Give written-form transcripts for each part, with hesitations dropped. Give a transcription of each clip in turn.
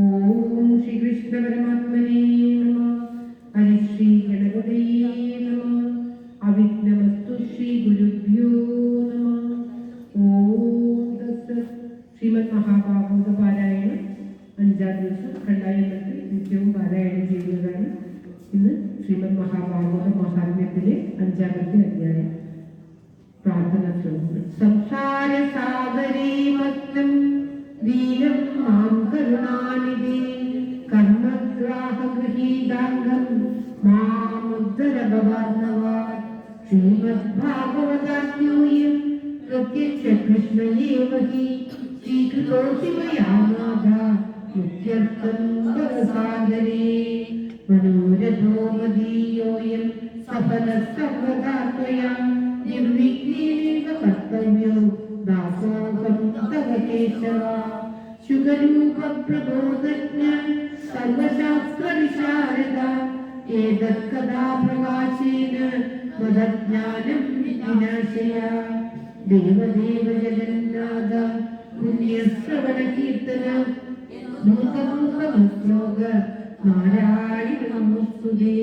ഓം ശ്രീകൃഷ്ണ പരമാത്മനേ നമഃ. ഹരിശ്രീ ഗണപതയേ നമഃ. അവിഘ്നമസ്തു ശ്രീ ഗുരുഭ്യോ നമഃ. ഓം തത്സത്. ശ്രീമദ് മഹാഭാഗവത പാരായണം 5-ാം ദിവസം കണ്ടായത്തിൽ നിത്യവും പാരായണം ചെയ്യുന്നതാണ്. ഇന്ന് ശ്രീമദ് മഹാഭാഗവത മഹാത്മ്യത്തിലെ 5-ാമത്തെ അധ്യായം. പ്രാർത്ഥന ശ്ലോകം. സംസാര സാഗരേ മഗ്നം ദീനം മാം കരുണാനിധേ കർമ്മഗ്രാഹഗൃഹീതാംഗം മാമുദ്ധര ഭവാർണവാത്. ശ്രീമദ്ഭാഗവതാന്യൂയം പ്രത്യക്ഷ കൃഷ്ണയേവ ഹി സ്വീകൃതോസി മയാ നാഥ മുഖ്യർത്ഥം തവ സാഗരേ. മനോരഥോ മദീയോയം സഫലഃ സർവദാ ത്വയാ നിർവിഘ്നേന കർത്തവ്യോ ദാസോഹം തവ കേശവ. ശുഗരൂപ പ്രബോധജ്ഞ സർവശാസ്ത്ര വിശാരദ ഏതത് കഥാ പ്രകാശേന മദജ്ഞാനം വിനാശയ. ദേവദേവ ജഗന്നാഥ പുണ്യശ്രവണ കീർത്തന ശ്ലോക നാരായണ നമസ്തുതേ.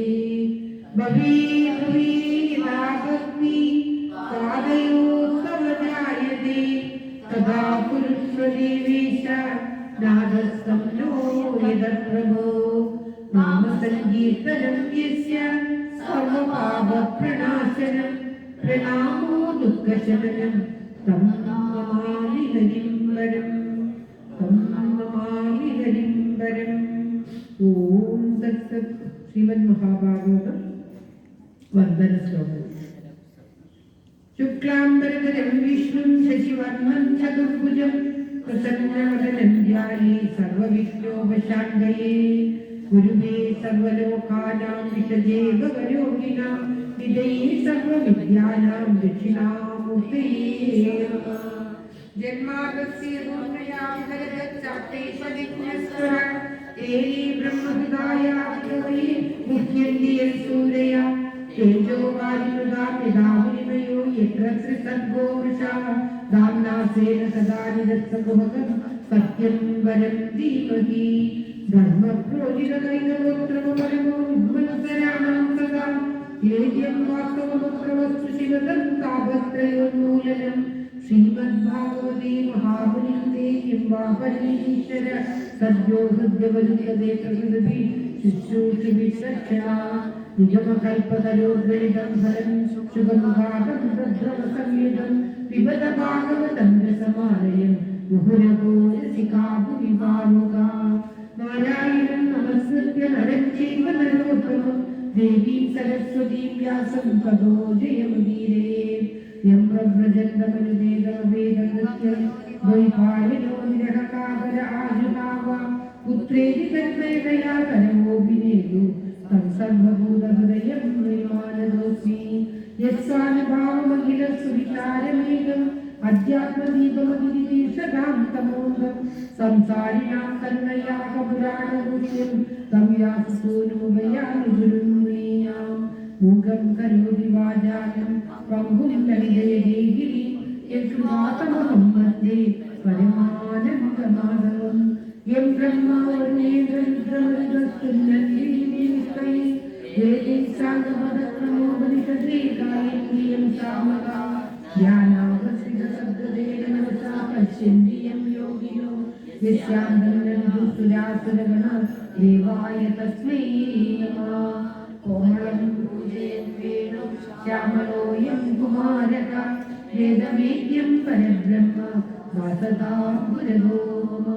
ഭവേ ഭവേ നാഗഗ്നി പാദയോസ്തവ ജായതേ തഥാ പുരുഷദേവേശ നാദസ്സംനോ യദ പ്രഭോ. നാമ സങ്കീർത്തനം യസ്യ സർവപാപ പ്രണാശനം പ്രണാമോ ദുഃഖശമനം തം നമാമി ഹരിം വരം. തം നമാമി ഹരിം വരം. ഓം തത്സത്. ശ്രീമദ് മഹാഭാഗവതം വന്ദന ശ്ലോകം. ശുക്ലാംബരധരം വിഷ്ണും ശശിവർമ്മം ചതുർഭുജം പ്രസന്നവദനം ധ്യായേ സർവവിഘ്നോപശാന്തയേ. ഗുരുവേ സർവലോകാനാം വിഷജേ ഭവരോഗിണാം വിജയേ സർവവിദ്യാനാം ദക്ഷിണാമൂർത്തയേ നമഃ. ജന്മാദസ്യ ദുർനയാം ഭരതച്ചാപ്തേഷവിഘ്നസ്വര ഏരീ ബ്രഹ്മഹൃദായാദ്യോയേ മുഹ്യന്തിയൽ സൂരയ തേജോ വാരിമൃതാ പിതാമുനിമയോ യത്ര ത്രിസർഗോ വൃഷാഃ ധാമ്നാസേന സദാ നിരസ്തകുഹകം സത്യം വരം ധീമഹി. ധർമ്മപ്രോജിതകൈതഗോത്രമപരമോ വിദ്വത്സരാണാം സദാ ഏകം വാസ്തവമത്രവസ്തു ശിവതം താപത്രയോന്മൂലനം. ശ്രീമദ്ഭാഗവതേ മഹാമുനിന്ദേ കിം വാ പരമേശ്വര സദ്യോ ഹൃദ്യവരുദ്യതേ പ്രകൃതി ശുശ്രൂഷിഭിക്ഷാ. നിഗമകൽപതരോദ്വലിതം ഫലം ശുഭമുഖാകം തദ്ധ്രവസംയുതം പിബത ഭാഗവതം രസമാലയം മുഹുരഗോ രസികാ ഭുവി ഭാവുകാ. നാരായണം നമസ്കൃത്യ നരം ചൈവ നരോത്തമം ദേവീം സരസ്വതീം വ്യാസം തതോ ജയമുദീരയേത്. യം പ്രവ്രജന്തമനുദേവവേദനൃത്യം വൈഭാവിനോ നിരഹകാതര ആജുഹാവ പുത്രേതി തന്മയതയാ തനമോഭിനേതു തം സർവഭൂതഹൃദയം വിമാനദോസ്മി. യസ്വാനുഭാവമഖിലസുവിചാരമേകം അധ്യാത്മദീപമതിദീർഷതാം തമോഹം സംസാരിണാം തന്മയാകപുരാണഗുരും തം വ്യാസസൂനുമയാമി ഗുരും മുനീനാം. മൂകം കരോതി വാചാലം പങ്കും ലംഘയതേ യത്കൃപാതമഹം വന്ദേ പരമാനന്ദമാധവം. യം ബ്രഹ്മാ വരുണേന്ദ്രരുദ്രമരുതസ്തുല്യൈ വേദൈ സാംഗമദക്രമോപനിഷദേ ഗായത്രീയം സാമഗാ. ധ്യാനാവസിതസദ്ഗതേന മനസാ പശ്യന്തി യം യോഗിനോ യസ്യാം ധന്വന്തസുരാസുരഗണ ദേവായ തസ്മൈ നമഃ. കോമളം പൂജയന്വേണു ശ്യാമലോയം കുമാരക വേദവേദ്യം പരബ്രഹ്മ വാസതാ പുരതോ മമ.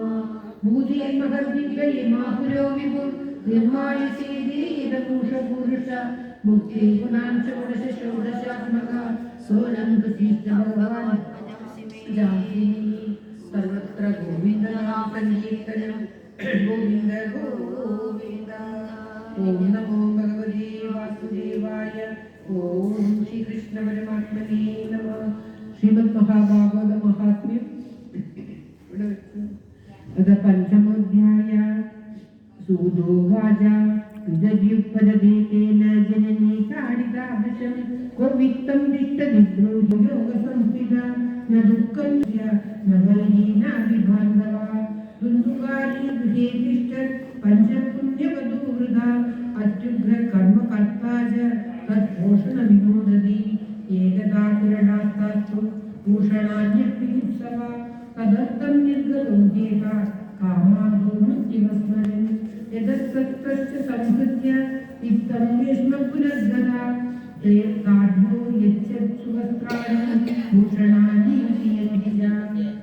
ഭൂതിയന്മഹർവിഗ്രഹിമാപുരോ വിഭുർ നിർമായസേദേതപുരുഷ മുക്തി ഗുണാൻ ഷോഡശ ഷോഡശാത്മക സോനം പ്രസീത ഭഗവാൻ ജാതി. സർവത്ര ഗോവിന്ദനാമ സങ്കീർത്തനം ഗോവിന്ദ ഗോവിന്ദ. ഓം നമോ ഭഗവതേ വാസുദേവായ. ഓം ശ്രീകൃഷ്ണ പരമാത്മനേ നമഃ. ശ്രീമദ് മഹാഭാഗവത മഹാത്മ്യം അത പഞ്ചമോധ്യായ. സൂതോവാച വിദദ്യുപദദേതേന ജനനീ കാളികാദശം കോ വിത്തം ദിഷ്ടനിബ്രൂഹി യോഗസംസ്ഥിത ന ദുഃഖം ന വൈരീനാഭിബാന്ധവ. ദുന്ദുകാരി ഗൃഹേ തിഷ്ഠ पञ्चपुण्यवधूवृथा अत्युग्रकर्मकर्ता च तत्पोषणविनोदति एकदा किरणात्तास्तु भूषणान्यपित्सवा तदर्थं निर्गतो चेत कामादो मुक्तिमस्मरन् यदस्तस्य संहृत्य इत्थं विष्णुपुनर्गता कार्यो यच्छत् सुवस्त्राणि भूषणानि वियन्ति च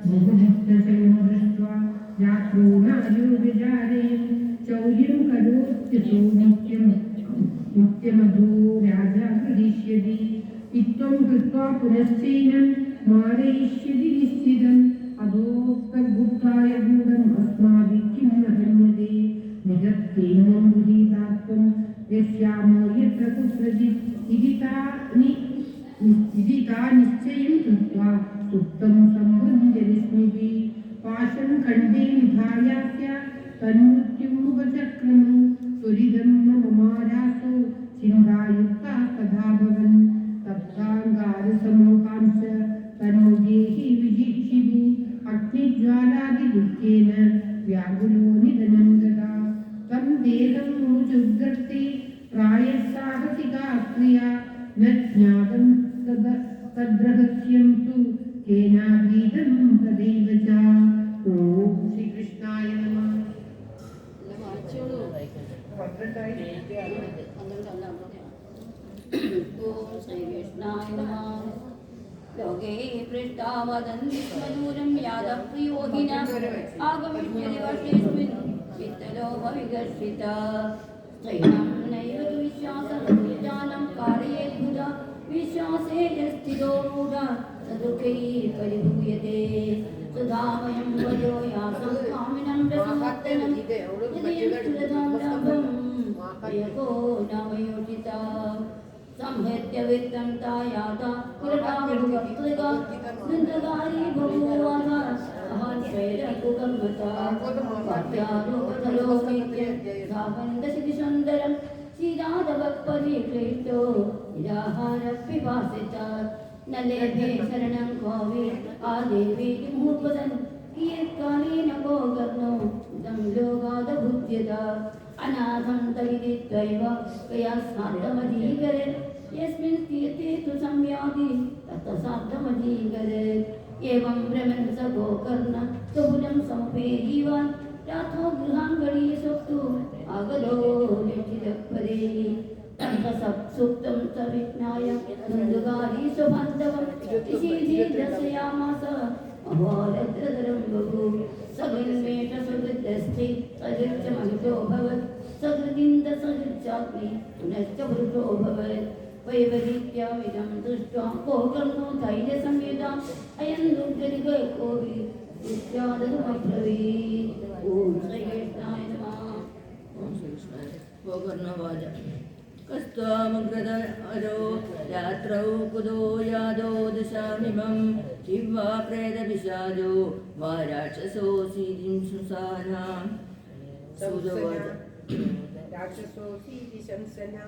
बहुमुक्तशयनं दृष्ट्वा यात्रो नायो विचारयन् चौर्यं करोत्यसो नित्यमधो राजा गृहीष्यति इत्थं कृत्वा पुनश्चैनं मारयिष्यति निश्चितम् अधोक्तगुप्ताय गूढम् अस्माभिः किं न हन्यते निजत्तेनं गृहीतात्वं यस्यामो यत्र कुत्रचित् इति ता निश्चयं कृत्वा सुप्तं सम्बन्ध्य विस्मृति पाशं खण्डे निधायास्य तन्मृत्युमुपचक्रमु त्वरितं न ममारासो चिन्तायुक्ता तथा भवन् तप्ताङ्गारसमोकांश्च तन्मुखेहि विजिक्षिभि अग्निज्वालादिदुःखेन व्याकुलो निधनं गता तं देहं मुमुचुर्गर्ते प्रायः साहसिका क्रिया न ज्ञातं तद्रहस्यं तु केनाभीतं तदैव च ॐ श्रीकृष्णाय नमः लोके पृष्ठा वदन्ति स्मदूरं यादप्रियो हि न आगमिष्यति वर्षेऽस्मिन् चित्तलोभविकर्षिता त्रैणं नैव तु विश्वासं यजानं कारयेद्बुधा विश्वासे यस्थितो मूढा सदुःखैः परिभूयते सुधामयं वयो यासं कामिनं रसमुत्तमं यदि यको नामयोचिता संहृत्य वित्तं तायाता पुरटावृत्तगा नन्दगारी भगवाना अहस्वैरकुगम्मता वाक्यालोकतलोकैक्य धावन्दसिति सुन्दरं श्रीराधवपरिक्लिष्टो निराहारपिपासिता न लेभे शरणं कौवे आदेवी मुहुर्वदन् कियत्कालेन को गर्नो इदं लोगादभुज्यता अनाथं तविदित्वैव कया सार्धमजीकरेत् यस्मिन् तीर्थे तु संयाति ततः सार्धमजीकरेत् एवं भ्रमन् स गोकर्ण सुबुलं समुपेदीवान् राथो गृहाङ्गणे सुप्तो आगतो निश्चितपदे तत्सुप्तं स विज्ञाय नन्दुगारी स्वबान्धवम् इषीधे दर्शयामास अहोरद्रधरं बभू सगन्मेषसुहृदस्थे सदृक्षमहितोऽभवत् सकृदिन्दसदृक्षाग्नि पुनश्च वृतो भवत् वैवरित्यामिदं दृष्ट्वा को कर्णो धैर्यसंयुता अयं दुर्गरिकोऽपि इत्यादनुमब्रवीत् ॐ श्रीकृष्णाय नमः ॐ श्रीकृष्णाय को कर्णवाच कस्त्वामुग्रदरो रात्रौ कुतो यादो दशामिमं शिवा प्रेतपिशाचो वा राक्षसोऽसीदिं सुसानां राक्षसोऽसीति शंसना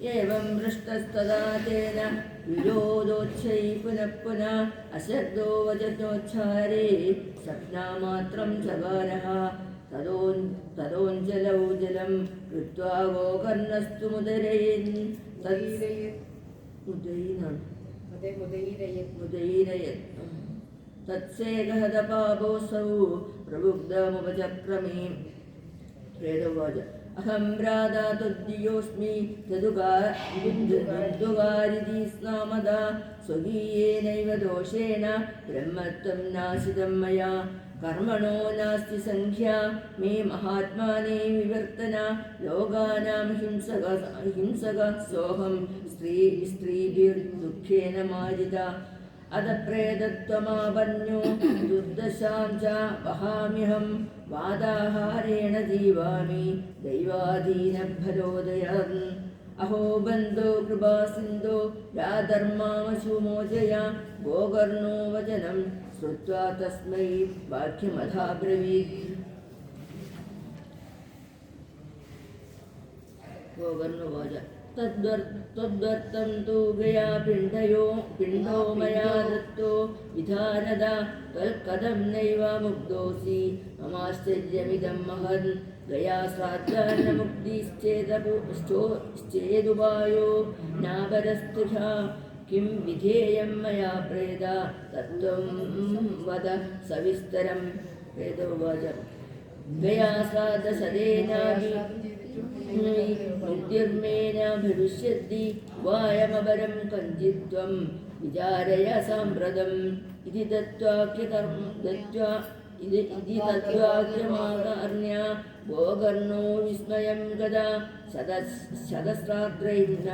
एवं पृष्टस्तदा तेन विरोधोच्छै पुनः पुनः अशब्दो वचनोच्चारे स्वप्नामात्रं चकारः तदोञ्जलौ जलं कृत्वा गोकर्णस्तु मुदरयन् मुदैरयत् तत्सेकहतपापोऽसौ प्रबुद्धमुपचक्रमे प्रेतवाच अहं राधा तुद्योऽस्मि तदुगारिति स्नामदा स्वकीयेनैव दोषेण ब्रह्मत्वं नाशितं मया कर्मणो नास्ति संख्या मे महात्माने विवर्तना लोकानां हिंसक सोऽहं स्त्रीभिर्दुःखेन माजिता अदप्रेतत्वमापन्यो दुर्दशां च वहाम्यहं वादाहारेण जीवामि दैवाधीनफलोदयम् अहो बन्धो कृपासिन्धो या धर्मामशुमोचया गोकर्णो वचनं श्रुत्वा तस्मै वाक्यमथाब्रवीत् गोकर्णोवाच तद्वर्तं तु गया पिण्डो मया विधानद त्वल्कदं नैव मुग्धोऽसि ममाश्चर्यमिदं महन् गया श्राद्धान्नमुक्तिश्चेदुपायो नापरस्तुषा किं विधेयं मया प्रेद तत्त्वं वद सविस्तरं प्रेदोवाच गया श्राद्धशदेनापि मुक्तिर्मेन भविष्यति वायमपरं कञ्चित्त्वं विचारय साम्प्रतम् इति तत्त्वाख्यमाकर्ण्य गोकर्णो विस्मयं गदा शतस्राद्रैर्न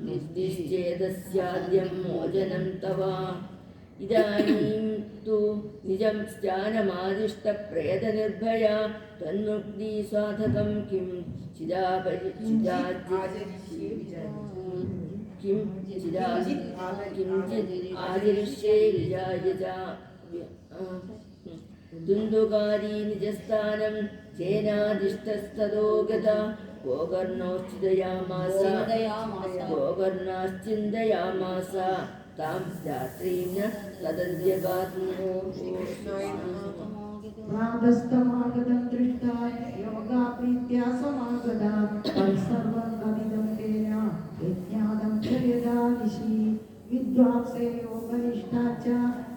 मुक्तिश्चेदस्याद्यं मोचनं तव इदानीं तु निजं स्नानमादिष्टप्रेतनिर्भया तन्मुक्तिसाधकं किं किञ्चित् आदिरिष्ये विजाय दुन्दुकारी निजस्थानं चेनादिष्टस्ततो गता गोकर्णाश्चिन्तयामास तां रात्रीं न तदन्त्यगात्मो प्रातस्तमागतं दृष्टा योगाप्रीत्या समागता तत्सर्वं कथितं तेन विज्ञातं च यदा दिशि विद्वांसे योगनिष्ठा च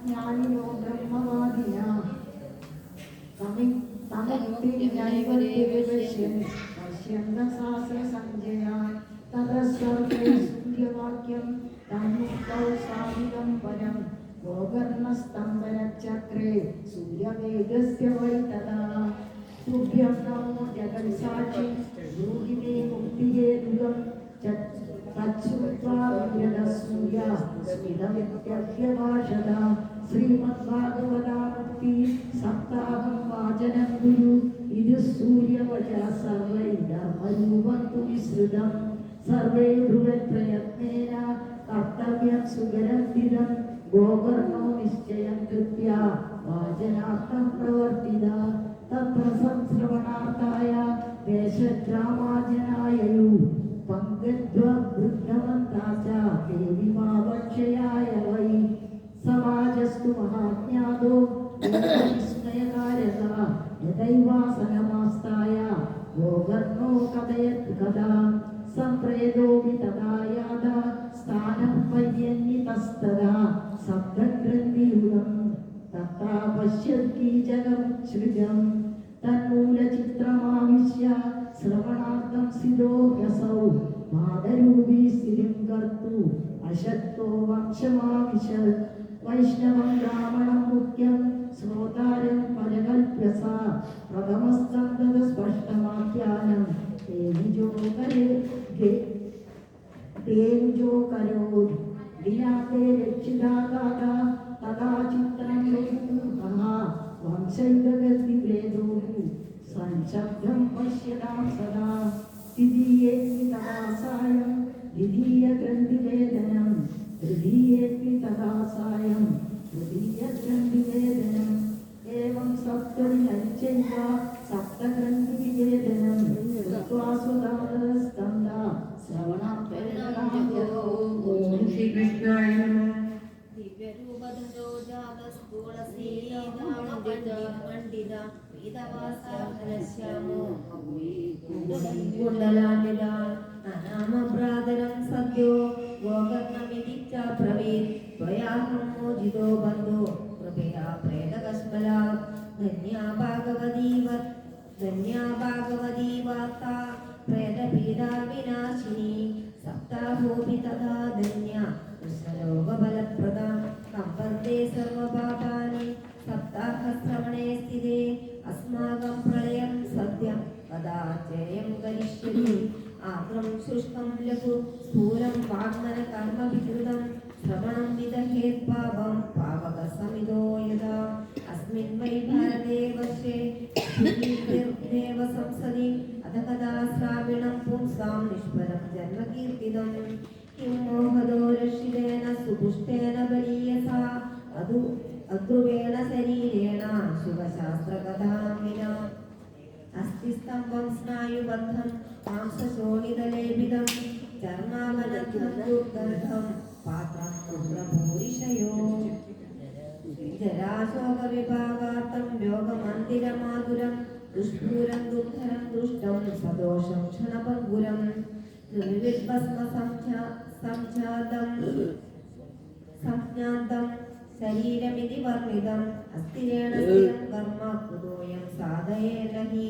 ज्ञानिनो ब्रह्मवादिना तमुक्तिं पश्यन्तशास्त्रसञ्जया ततः सर्वे सूर्यवाक्यं तन्मुक्तौ सामिदं परं गोकर्णस्तम्भनचक्रे सूर्यमेघस्य वै तदा तुभ्यं नमो जगत्साक्षि ब्रूहि मे मुक्तिहेतुकं तच्छ्रुत्वा सूर्या स्मितमित्यभ्यभाषत श्रीमद्भागवतामुक्ति सप्ताहं वाचनं गुरु इति सूर्यवचः सर्वै धर्मरूपं तु विसृतं सर्वे ध्रुवप्रयत्नेन कर्तव्यं सुगरन्दिदं गोकर्णो निश्चयं कृत्वा वाचनार्थं प्रवर्तिता तत्र संश्रवणार्थाय देशग्रामाजनाययु पङ्कज्वा वृद्धवन्ता च देवीमावक्षयाय वै समाजस्तु महाज्ञातो विस्मयकारकः यदैवासनमास्ताय गोकर्णो कथयत् कदा सम्प्रेदोऽपि तदा यादा स्थानं पर्यन्वितस्तदा सप्तग्रन्थियुगं तथा पश्यत्कीचकमुच्छ्रितं तन्मूलचित्रमाविश्य श्रवणार्थं सिदो रसौ मादरूपी स्थितिं कर्तु अशक्तो वंशमाविशत् वैष्णवं ब्राह्मणं मुख्यं श्रोतारं परिकल्प्यसा प्रथमस्थं तद् स्पष्टमाख्यानं तेजो करोत् विनाते रक्षिता गाथा तदा चित्रं लोकः वंशैकगतिभेदोः संशब्दं पश्यतां सदा द्वितीयेऽपि तदा सायं द्वितीयग्रन्थिवेदनं तृतीयेऽपि तदा सायं तृतीयग्रन्थिवेदनम् एवं सप्तदिनञ्चैव सप्तग्रन्थिवेदनं कृत्वा सुधारस्तन्दा श्रवणार्थो ओम श्री कृष्णाय नमः। दिव्यरूपधरो जातस्तूलसीदामण्डित वेदवासाघनश्यामो कुण्डलानिदा अनामभ्रातरं सद्यो गोकर्णमिति च ब्रवीत् त्वयाहं मोचितो बन्धो कृपया प्रेतकस्मला धन्या भागवती वार्ता प्रेतपीडा विनाशिनी सप्ताहोऽपि तथा धन्या कृष्णलोकबलप्रदा कम्पन्ते सर्वपापानि सप्ताहश्रवणे स्थिते अस्माकं प्रलयं सद्यं कदा जयं करिष्यति आर्द्रं शुष्कं लघु स्थूलं वाग्मनकर्मविकृतं श्रवणं विदहेत् पापं पावकसमितो यदा अस्मिन् वै भारते वर्षे देव संसदि अथ कदा श्राविणं पुंसां निष्फलं जन्मकीर्तितं किं मोहदो रक्षितेन सुपुष्टेन बलीयसा अध्रुवेण शरीरेण शुभशास्त्रकथां विना अस्थिस्तम्भं स्नायुबद्धं मांसशोणितलेपितं चर्मावनद्धं दुर्गन्धं पात्रं रुद्रभूरिशयो ശോകവിഭാഗാർത്ഥം രോഗമന്ദിരമാതുരം ദുഷ്പൂരം ദുർധരം ദുഷ്ടം സദോഷം ക്ഷണപങ്കുരം സംജ്ഞാന്തം ശരീരമിതി വർണ്ണിതം അസ്ഥിരേണ സ്ഥിരം കർമ്മ കുതോയം സാധയേന ഹി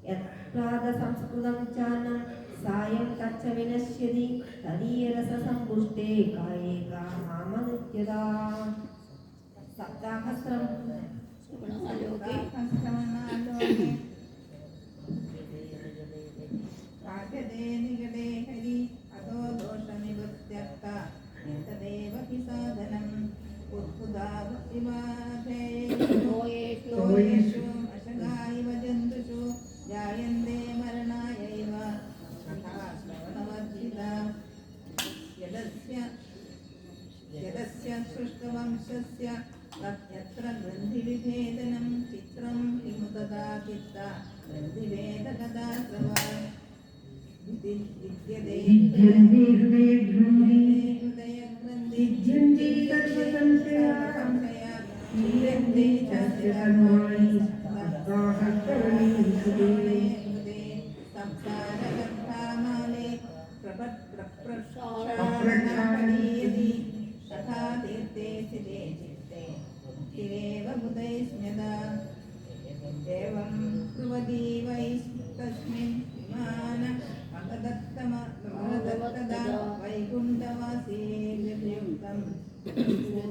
യത്പ്രാദസംസ്കൃതം ചാനം സായം തച്ച വിനശ്യതി തദീയരസസമ്പുഷ്ടേ കായേ കാമനിത്യതാ സപ്താഹസ്രം राजदे निगडे हरि अतो दोषनिवृत्त्यर्थ एतदेव हि साधनम् उत्कुदाविवाधेषु अशगा इव जन्तुषु जायन्ते मरणायैव तथा श्रवणवर्जिता यदस्य सृष्टवंशस्य यत्र ग्रन्थिविभेदनं चित्रं किमुतदा चित्ता ग्रन्थिभेदकदा श्रवा विद्यते विद्यन्ते सर्वसंशया क्षीयन्ते चास्य कर्माणि सहस्राणि सुदे संसारगर्भामाले प्रप्रक्षालनापदीयति तथा तीर्थे स्थिते चित्ते मुक्तिरेव बुधैस्म्यता एवं ब्रुवती वै तस्मिन् विमान मगदत्तदा वैकुण्ठवासी निर्युक्तं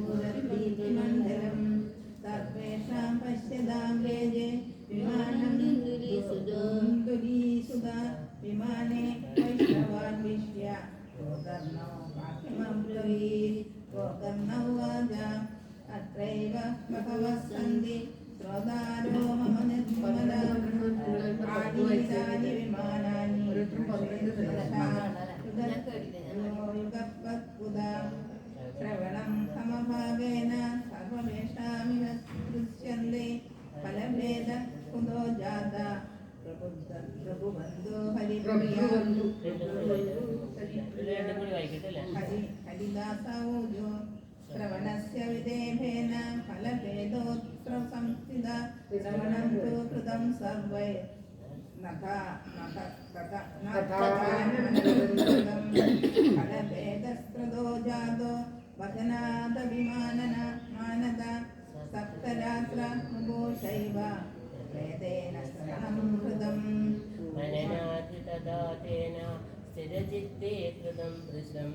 पूरतीतिमण्डलं सर्वेषां पश्यतां वेजे विमानं दुरीसुधा विमाने वैष्णवान् विश्य गोकर्णौ वाक्यमं ब्रवीत् गोकर्णौ वाजाम् अत्रैव बहवः सन्ति श्रोतारो मम निर्मला आदितानि विमानानि युगपत्पुदा श्रवणं समभागेन सर्वमेषामिव दृश्यन्ते फलभेद कुतो जाता प्रभुबन्धो हरिप्रिया हरिदासौजो श्रवणस्य विदेहेन फलभेदोऽत्र संस्थिता श्रवणं तु कृतं सर्वै फलभेदस्त्रदो जातो वचनादभिमानना मानता सप्तरात्र मुघोषैव वेदेन श्रवणं कृतम् मननाति तदा तेन स्थिरचित्ते कृतं दृशम्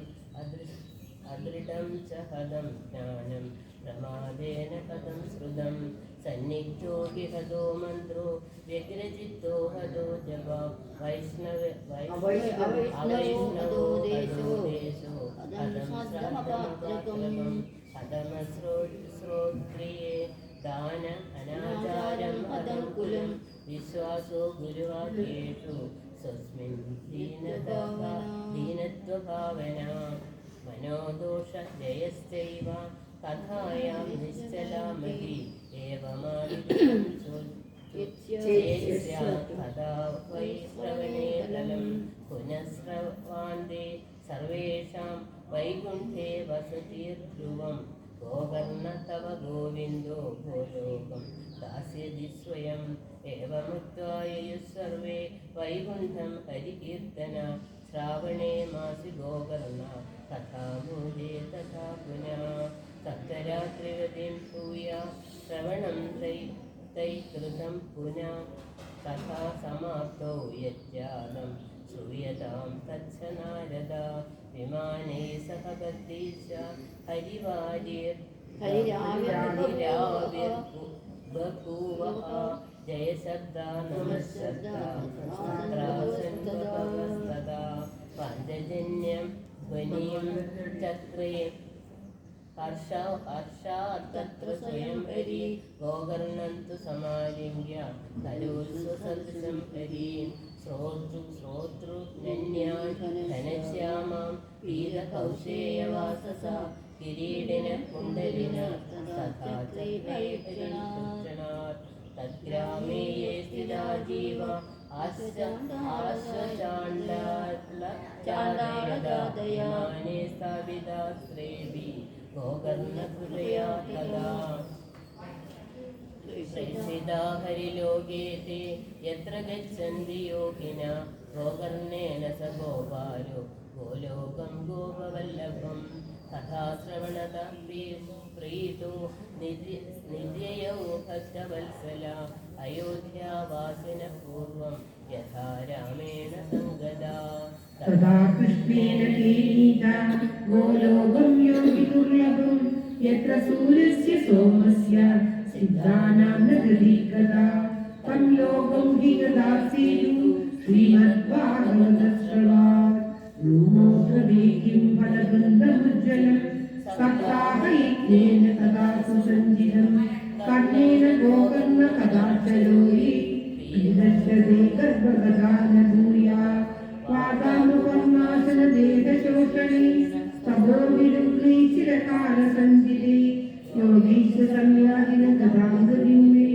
अदृढं च हदं ज्ञानं प्रमादेन कथं श्रुतं सन्निग्धो हि हदो मन्त्रो व्यग्रचित्तो हदो जपा अवैष्णवो हदो देशो हदं श्राद्धमपात्रकं हदमश्रोत्रिये दान अनाचारं हदं कुलं विश्वासो गुरुवाक्येषु स्वस्मिन् दीनत्वभावना मनोदोष जयश्चैव कथायां निश्चलामहि एवमादिस्यात् कदा वै श्रवणे फलं पुनःश्रवान्ते सर्वेषां वैकुण्ठे वसतिर्ध्रुवं गोकर्ण तव गोविन्दो भूलोकं दास्यति स्वयम् एवमुक्त्वा ययुः सर्वे वैकुण्ठं हरिकीर्तना श्रावणे मासि गोकर्ण तथा मूले तथा पुनः सप्तरात्रिगतिं भूया श्रवणं तैकृतं पुनः तथा समाप्तौ यज्जालं श्रूयतां तच्च नारदा विमाने सह गद्दीश हरिवार्यर्बभूवः जयशब्दा नमःशब्दा पाञ्चजन्यं ध्वनिं चक्रे हर्षात्तत्र स्वयं हरि गोकर्णं तु समालिङ्ग्य करोत्ससदृशं हरिं श्रोतृनन्यान् घनश्यामां पीतकौशेयवाससा किरीटिन कुण्डलिन तथा चैत्रैक्षणात् तद्ग्रामे ये स्थिता जीवा चाण्डालयाने स्थापिता श्रेभिः गोकर्णपुरया तदा प्रेषिता हरिलोके ते यत्र गच्छन्ति योगिना गोकर्णेन स गोपालो गोलोकं गोपवल्लभं कथाश्रवणत प्रीतो नित्ययौ भक्तवत्सला अयोध्यावासिनः पूर्वं यथा रामेण सङ्गदा तदा कृष्णेन नीता गोलोकं योगिदुर्लभं यत्र सूर्यस्य सोमस्य सिद्धानां न गतिकदा तं लोकं हि गदासीनु श्रीमद्भागवतश्रवात् ब्रूमोत्रवेकिं फलवृन्दमुज्ज्वलं सप्ताहयज्ञेन तदा सुसञ्जितं कर्णेन गोकर्ण कदाचलोहि दर्शते गर्भगदा न भूयात् पादानुपन्नाशन देहशोषणे स्तभो विरुग्ने चिरकालसञ्जिते योगीश संयादिन गदाङ्गदिन्मे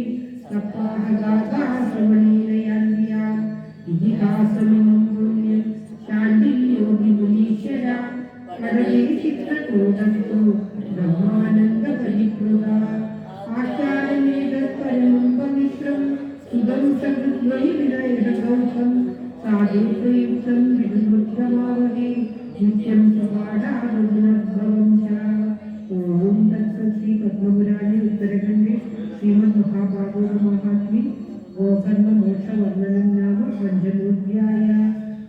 सप्ताहगाथा श्रवणेन यान्त्या इतिहासमिमं पुण्यं शाण्डिल्योगिमुनीश्वरा पडले चित्रकूटस्थो ब्रह्मानन्दपरिप्लुता आचार्यमेतत्परमं पवित्रं सुदं सकृद्वैविदयकौशं साधुप्रयुक्तं विदुरुद्धमावहे नित्यं सुपाठारुणोद्भवं च ॐ तत्सत् श्री पद्मपुराणे उत्तरखण्डे श्रीमद्महाभागवत महात्म्ये गोकर्णमोक्षवर्णनं नाम पञ्चमोऽध्यायः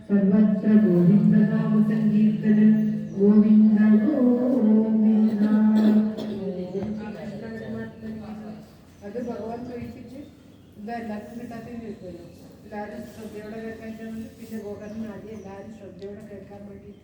सर्वत्र गोविन्दनाम सङ्कीर्तनं गोविन्द गोविन्द അത് ഭഗവാൻ കഴിച്ചിട്ട് എന്താ എല്ലാവർക്കും കിട്ടാത്തതിന് ചോദിക്കുമല്ലോ എല്ലാവരും ശ്രദ്ധയോടെ കേൾക്കാൻ പിന്നെ ഗോകർണൻ ആദ്യം എല്ലാവരും ശ്രദ്ധയോടെ കേൾക്കാൻ വേണ്ടിയിട്ട്